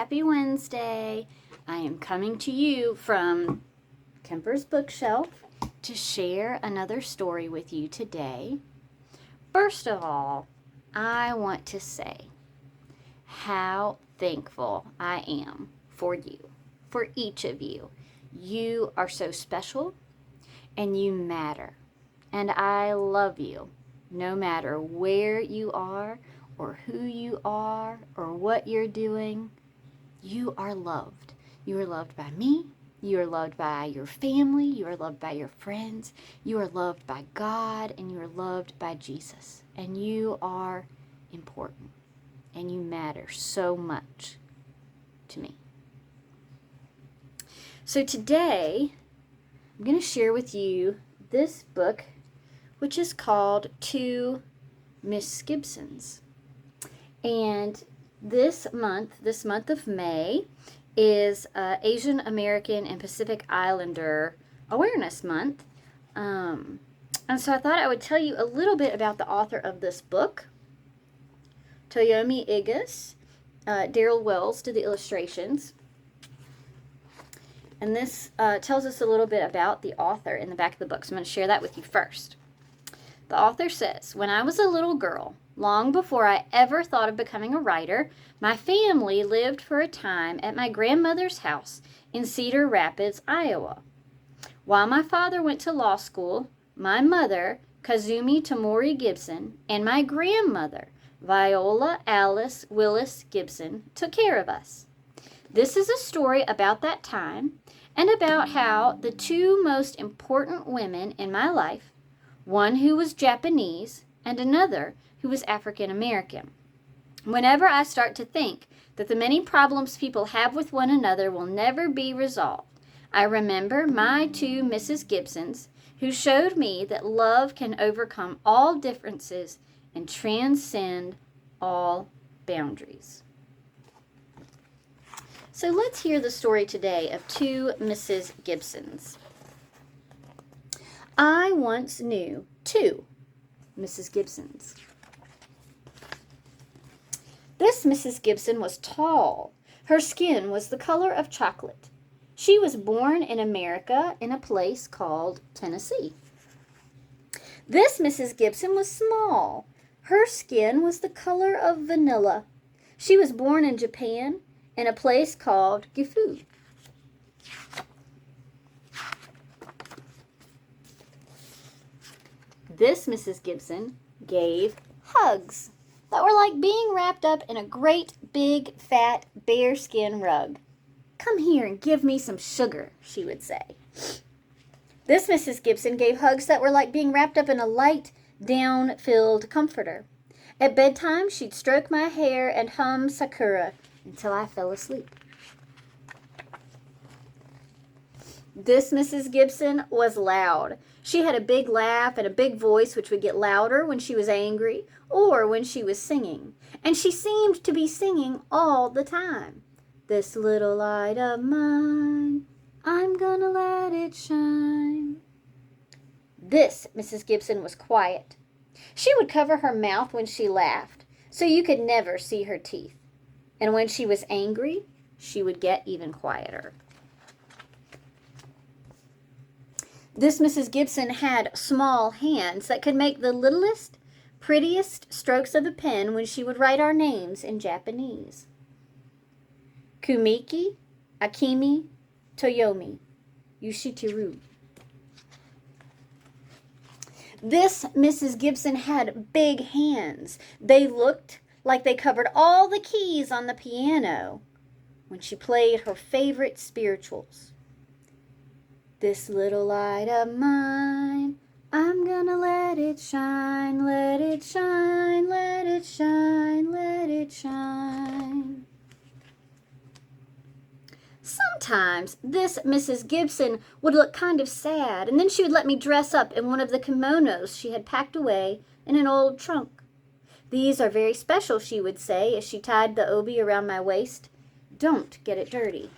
Happy Wednesday. I am coming to you from Kemper's Bookshelf to share another story with you today. First of all, I want to say how thankful I am for you, for each of you. You are so special and you matter. And I love you no matter where you are or who you are or what you're doing. You are loved. You are loved by me. You are loved by your family. You are loved by your friends. You are loved by God, and you are loved by Jesus. And you are important. And you matter so much to me. So today, I'm going to share with you this book, which is called To Miss Gibsons. And this month of May, is Asian American and Pacific Islander Awareness Month. And so I thought I would tell you a little bit about the author of this book. Toyomi Igas. Daryl Wells did the illustrations. And this tells us a little bit about the author in the back of the book. So I'm going to share that with you first. The author says, "When I was a little girl, long before I ever thought of becoming a writer, my family lived for a time at my grandmother's house in Cedar Rapids, Iowa. While my father went to law school, my mother, Kazumi Tamori Gibson, and my grandmother, Viola Alice Willis Gibson, took care of us. This is a story about that time and about how the two most important women in my life, one who was Japanese and another who was African American. Whenever I start to think that the many problems people have with one another will never be resolved, I remember my two Mrs. Gibsons, who showed me that love can overcome all differences and transcend all boundaries." So let's hear the story today of two Mrs. Gibsons. I once knew two Mrs. Gibsons. This Mrs. Gibson was tall. Her skin was the color of chocolate. She was born in America in a place called Tennessee. This Mrs. Gibson was small. Her skin was the color of vanilla. She was born in Japan in a place called Gifu. This Mrs. Gibson gave hugs that were like being wrapped up in a great big fat bearskin rug. "Come here and give me some sugar," she would say. This Mrs. Gibson gave hugs that were like being wrapped up in a light down-filled comforter. At bedtime, she'd stroke my hair and hum Sakura until I fell asleep. This Mrs. Gibson was loud. She had a big laugh and a big voice which would get louder when she was angry or when she was singing. And she seemed to be singing all the time. "This little light of mine, I'm gonna let it shine." This Mrs. Gibson was quiet. She would cover her mouth when she laughed, so you could never see her teeth. And when she was angry, she would get even quieter. This Mrs. Gibson had small hands that could make the littlest, prettiest strokes of a pen when she would write our names in Japanese. Kumiki, Akimi, Toyomi, Yushiteru. This Mrs. Gibson had big hands. They looked like they covered all the keys on the piano when she played her favorite spirituals. "This little light of mine, I'm gonna let it shine, let it shine, let it shine, let it shine." Sometimes this Mrs. Gibson would look kind of sad, and then she would let me dress up in one of the kimonos she had packed away in an old trunk. "These are very special," she would say as she tied the obi around my waist. "Don't get it dirty."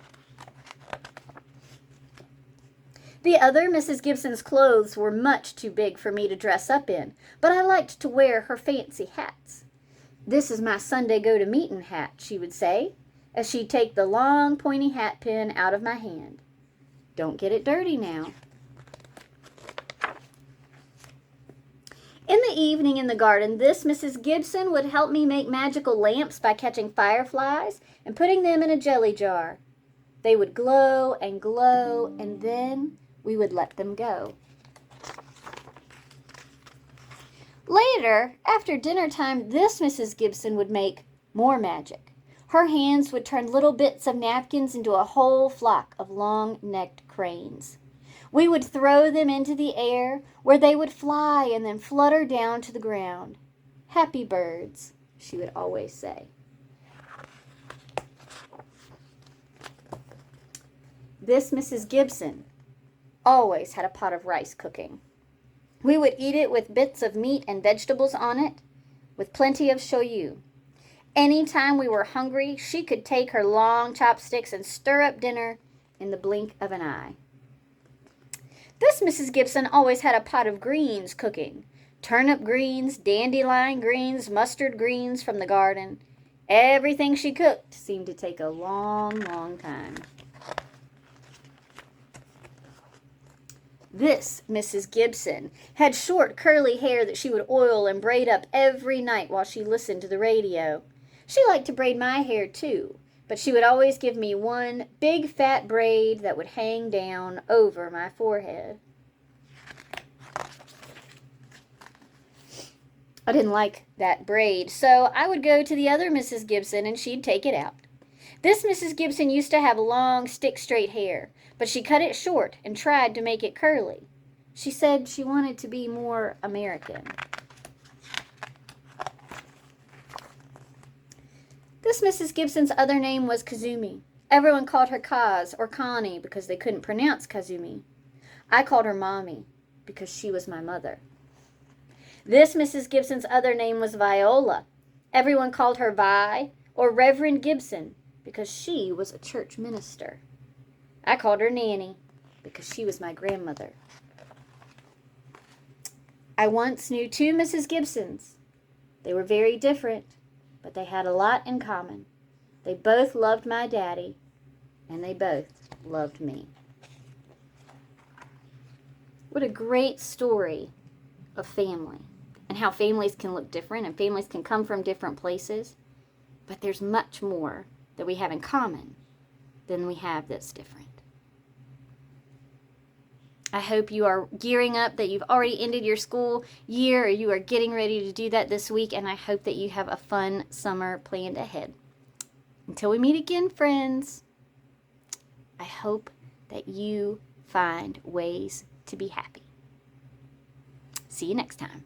The other Mrs. Gibson's clothes were much too big for me to dress up in, but I liked to wear her fancy hats. "This is my Sunday go-to-meeting hat," she would say, as she'd take the long pointy hat pin out of my hand. Don't get it dirty now. In the evening in the garden, this Mrs. Gibson would help me make magical lamps by catching fireflies and putting them in a jelly jar. They would glow, and then we would let them go. Later, after dinner time, this Mrs. Gibson would make more magic. Her hands would turn little bits of napkins into a whole flock of long-necked cranes. We would throw them into the air, where they would fly and then flutter down to the ground. Happy birds, she would always say. This Mrs. Gibson always had a pot of rice cooking. We would eat it with bits of meat and vegetables on it, with plenty of shoyu. Anytime we were hungry, she could take her long chopsticks and stir up dinner in the blink of an eye. This Mrs. Gibson always had a pot of greens cooking. Turnip greens, dandelion greens, mustard greens from the garden. Everything she cooked seemed to take a long, long time. This Mrs. Gibson had short curly hair that she would oil and braid up every night while she listened to the radio. She liked to braid my hair too, but she would always give me one big fat braid that would hang down over my forehead. I didn't like that braid, so I would go to the other Mrs. Gibson and she'd take it out. This Mrs. Gibson used to have long, stick-straight hair, but she cut it short and tried to make it curly. She said she wanted to be more American. This Mrs. Gibson's other name was Kazumi. Everyone called her Kaz or Connie because they couldn't pronounce Kazumi. I called her Mommy because she was my mother. This Mrs. Gibson's other name was Viola. Everyone called her Vi or Reverend Gibson because she was a church minister. I called her Nanny because she was my grandmother. I once knew two Mrs. Gibsons. They were very different, but they had a lot in common. They both loved my daddy, and they both loved me. What a great story of family, and how families can look different, and families can come from different places, but there's much more that we have in common than we have that's different. I hope you are gearing up, that you've already ended your school year, or you are getting ready to do that this week, and I hope that you have a fun summer planned ahead. Until we meet again, friends, I hope that you find ways to be happy. See you next time.